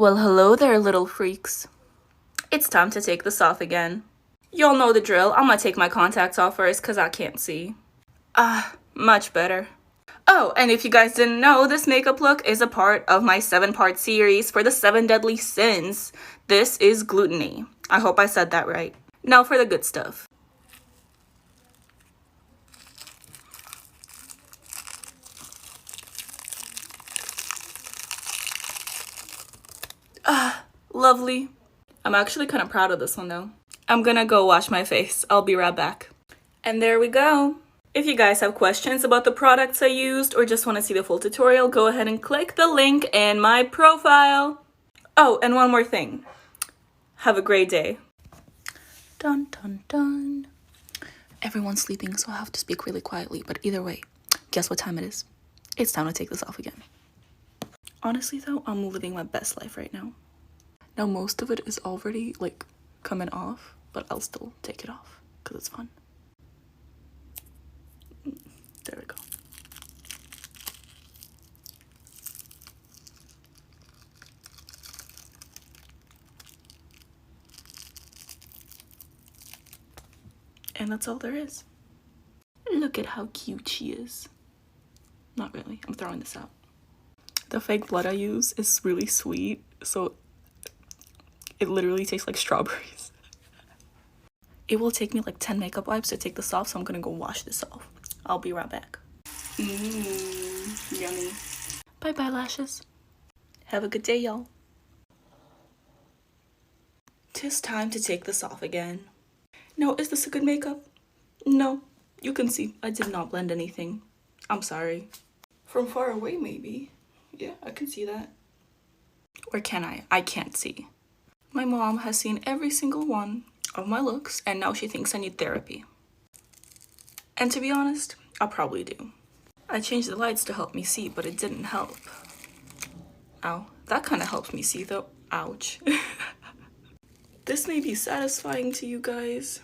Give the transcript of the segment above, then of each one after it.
Well, hello there, little freaks. It's time to take this off again. Y'all know the drill. I'm gonna take my contacts off first because I can't see. Much better. Oh, and if you guys didn't know, this makeup look is a part of my 7-part series for the 7 deadly sins. This is gluttony. I hope I said that right. Now for the good stuff. Lovely. I'm actually kind of proud of this one though. I'm gonna go wash my face. I'll be right back. And there we go. If you guys have questions about the products I used or just want to see the full tutorial, go ahead and click the link in my profile. Oh, and one more thing. Have a great day. Dun dun dun. Everyone's sleeping, so I have to speak really quietly, but either way, guess what time it is? It's time to take this off again. Honestly though, I'm living my best life right now. Now most of it is already like coming off, but I'll still take it off because it's fun. There we go. And that's all there is. Look at how cute she is. Not really, I'm throwing this out. The fake blood I use is really sweet, so it literally tastes like strawberries. It will take me like 10 makeup wipes to take this off, so I'm gonna go wash this off. I'll be right back. Yummy. Bye-bye, lashes. Have a good day, y'all. 'Tis time to take this off again. Now, is this a good makeup? No. You can see I did not blend anything. I'm sorry. From far away, maybe. Yeah, I can see that. Or can I? I can't see. My mom has seen every single one of my looks, and now she thinks I need therapy. And to be honest, I probably do. I changed the lights to help me see, but it didn't help. Ow. That kind of helps me see though. Ouch. This may be satisfying to you guys.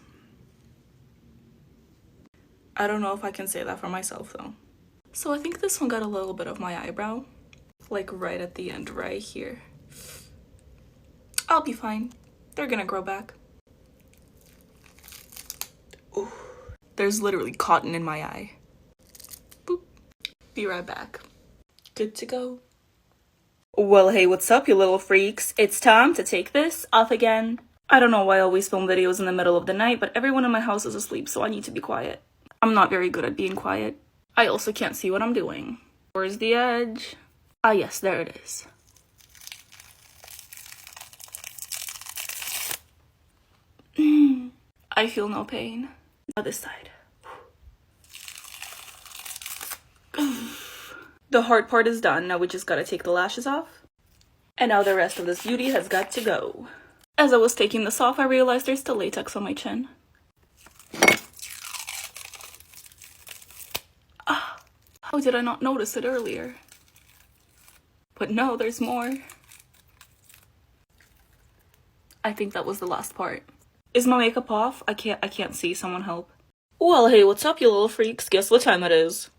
I don't know if I can say that for myself though. So I think this one got a little bit of my eyebrow. Like right at the end, right here. I'll be fine. They're gonna grow back. Ooh. There's literally cotton in my eye. Boop. Be right back. Good to go. Well, hey, what's up, you little freaks? It's time to take this off again. I don't know why I always film videos in the middle of the night, but everyone in my house is asleep, so I need to be quiet. I'm not very good at being quiet. I also can't see what I'm doing. Where's the edge? Ah, yes, there it is. I feel no pain. Now this side. The hard part is done. Now we just gotta take the lashes off. And now the rest of this beauty has got to go. As I was taking this off, I realized there's still latex on my chin. How did I not notice it earlier? But no, there's more. I think that was the last part. Is my makeup off? I can't see. Someone help. Well, hey, what's up, you little freaks? Guess what time it is?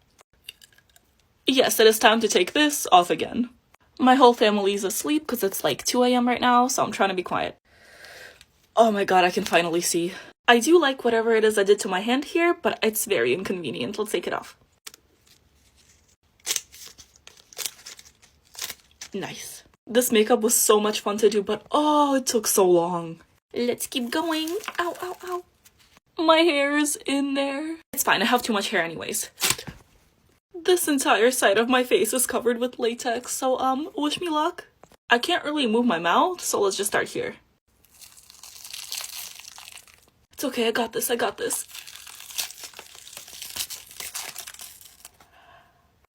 Yes, it is time to take this off again. My whole family's asleep because it's like 2 a.m. right now, so I'm trying to be quiet. Oh my god, I can finally see. I do like whatever it is I did to my hand here, but it's very inconvenient. Let's take it off. Nice. This makeup was so much fun to do, but oh, it took so long. Let's keep going. Ow, ow, ow. My hair is in there. It's fine, I have too much hair anyways. This entire side of my face is covered with latex, so wish me luck. I can't really move my mouth, so let's just start here. It's okay, I got this, I got this.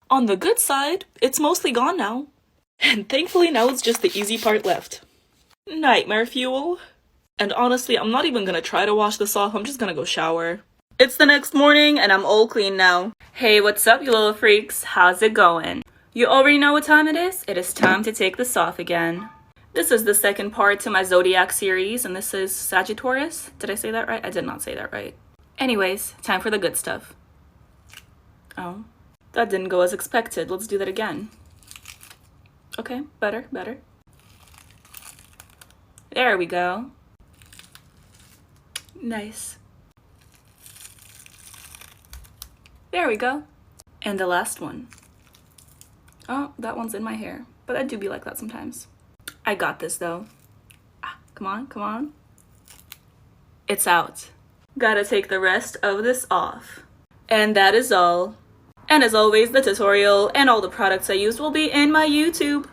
On the good side, it's mostly gone now. And thankfully now it's just the easy part left. Nightmare fuel. And honestly, I'm not even gonna try to wash this off, I'm just gonna go shower. It's the next morning and I'm all clean now. Hey, what's up, you little freaks? How's it going? You already know what time it is? It is time to take this off again. This is the second part to my Zodiac series, and this is Sagittarius. Did I say that right? I did not say that right. Anyways, time for the good stuff. Oh, that didn't go as expected. Let's do that again. Okay, better. There we go. Nice. There we go. And the last one. Oh, that one's in my hair. But I do be like that sometimes. I got this though. Ah, come on, come on. It's out. Gotta take the rest of this off. And that is all. And as always, the tutorial and all the products I used will be in my YouTube.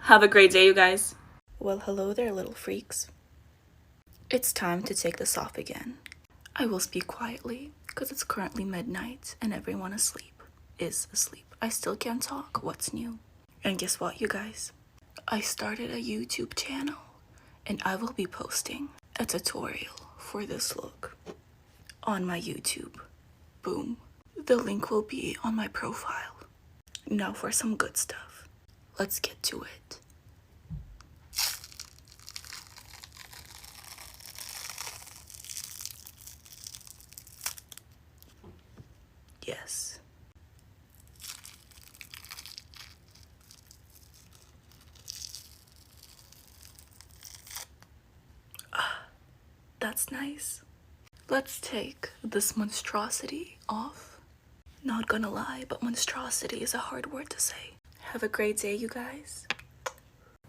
Have a great day, you guys. Well, hello there, little freaks. It's time to take this off again. I will speak quietly because it's currently midnight and everyone is asleep. I still can't talk. What's new? And guess what, you guys? I started a YouTube channel and I will be posting a tutorial for this look on my YouTube. Boom. The link will be on my profile. Now for some good stuff. Let's get to it. Yes. That's nice. Let's take this monstrosity off. Not gonna lie, but monstrosity is a hard word to say. Have a great day, you guys.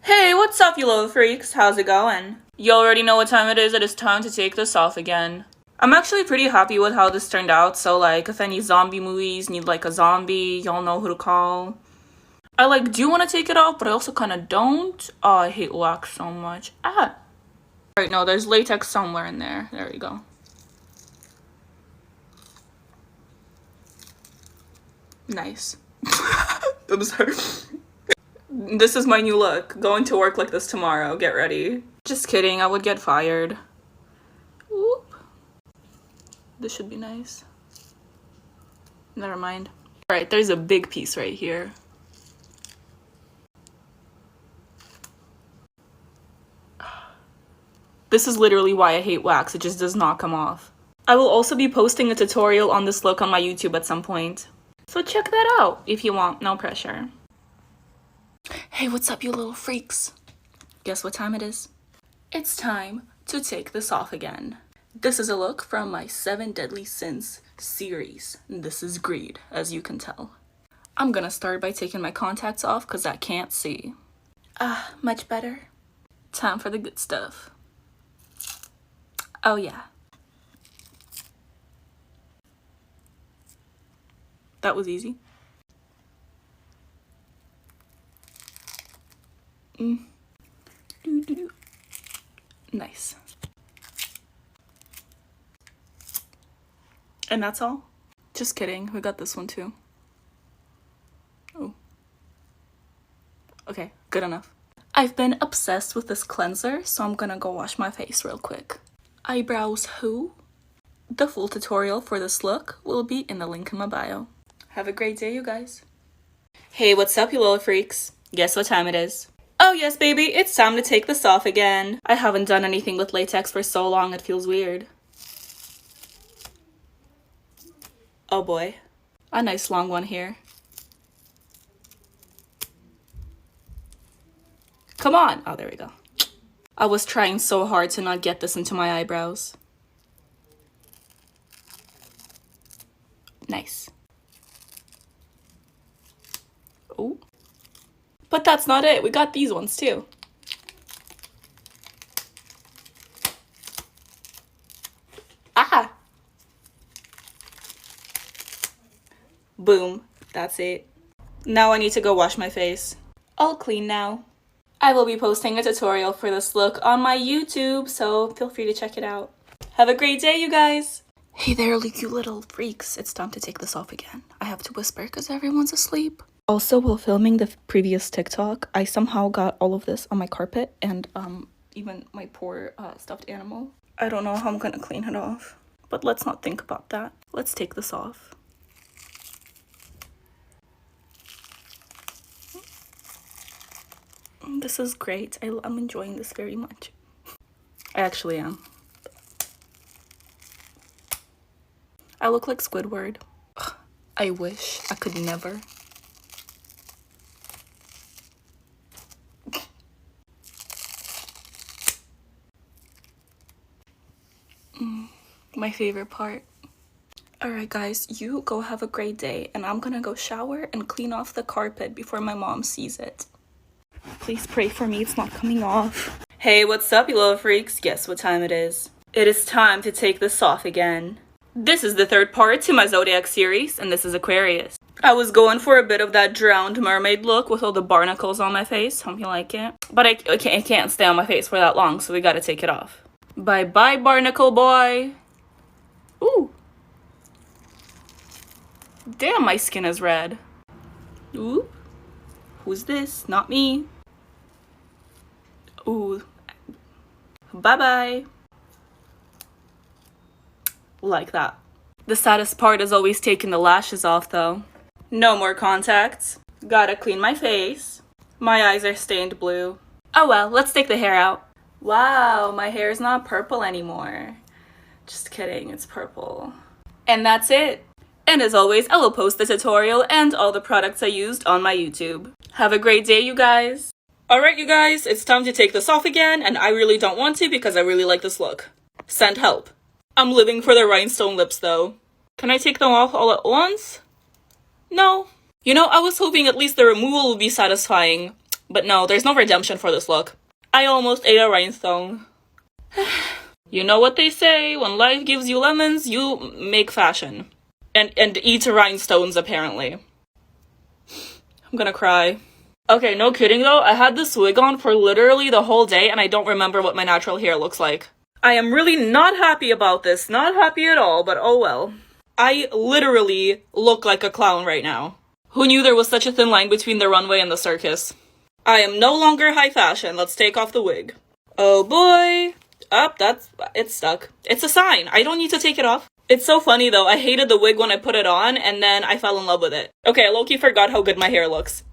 Hey, what's up, you little freaks? How's it going? You already know what time it is. It is time to take this off again. I'm actually pretty happy with how this turned out. So, like, if any zombie movies need, like, a zombie, y'all know who to call. I, like, do want to take it off, but I also kind of don't. Oh, I hate wax so much. Ah! Right, no, there's latex somewhere in there. There we go. Nice. I'm sorry. This is my new look. Going to work like this tomorrow. Get ready. Just kidding. I would get fired. Whoop. This should be nice. Never mind. Alright, there's a big piece right here. This is literally why I hate wax. It just does not come off. I will also be posting a tutorial on this look on my YouTube at some point. So check that out if you want. No pressure. Hey, what's up, you little freaks? Guess what time it is? It's time to take this off again. This is a look from my 7 Deadly Sins series. This is greed, as you can tell. I'm gonna start by taking my contacts off because I can't see. Ah, much better. Time for the good stuff. Oh yeah. That was easy. Nice. And that's all? Just kidding. We got this one too. Oh. Okay, good enough. I've been obsessed with this cleanser, so I'm gonna go wash my face real quick. Eyebrows who? The full tutorial for this look will be in the link in my bio. Have a great day, you guys. Hey, what's up, you little freaks? Guess what time it is? Oh yes, baby, it's time to take this off again. I haven't done anything with latex for so long, it feels weird. Oh boy. A nice long one here. Come on! Oh, there we go. I was trying so hard to not get this into my eyebrows. Nice. Oh. But that's not it. We got these ones too. Ah! Boom. That's it. Now I need to go wash my face. All clean now. I will be posting a tutorial for this look on my YouTube, so feel free to check it out. Have a great day, you guys! Hey there, you little freaks. It's time to take this off again. I have to whisper because everyone's asleep. Also, while filming the previous TikTok, I somehow got all of this on my carpet and even my poor stuffed animal. I don't know how I'm gonna clean it off, but let's not think about that. Let's take this off. This is great. I'm enjoying this very much. I actually am. I look like Squidward. Ugh, I wish I could never. My favorite part. Alright guys, you go have a great day, and I'm gonna go shower and clean off the carpet before my mom sees it. Please pray for me, it's not coming off. Hey, what's up, you little freaks? Guess what time it is? It is time to take this off again. This is the third part to my Zodiac series, and this is Aquarius. I was going for a bit of that drowned mermaid look with all the barnacles on my face. Hope you like it. But I can't stay on my face for that long, so we gotta take it off. Bye-bye, barnacle boy. Ooh. Damn, my skin is red. Ooh. Who's this? Not me. Ooh. Bye-bye. Like that. The saddest part is always taking the lashes off, though. No more contacts. Gotta clean my face. My eyes are stained blue. Oh well, let's take the hair out. Wow, my hair is not purple anymore. Just kidding, it's purple. And that's it. And as always, I will post the tutorial and all the products I used on my YouTube. Have a great day, you guys. Alright, you guys, it's time to take this off again, and I really don't want to because I really like this look. Send help. I'm living for the rhinestone lips, though. Can I take them off all at once? No. You know, I was hoping at least the removal would be satisfying. But no, there's no redemption for this look. I almost ate a rhinestone. You know what they say, when life gives you lemons, you make fashion. And eat rhinestones, apparently. I'm gonna cry. Okay, no kidding though, I had this wig on for literally the whole day and I don't remember what my natural hair looks like. I am really not happy about this, not happy at all, but oh well. I literally look like a clown right now. Who knew there was such a thin line between the runway and the circus? I am no longer high fashion, let's take off the wig. Oh boy. It's stuck. It's a sign, I don't need to take it off. It's so funny though, I hated the wig when I put it on, and then I fell in love with it. Okay, I low-key forgot how good my hair looks.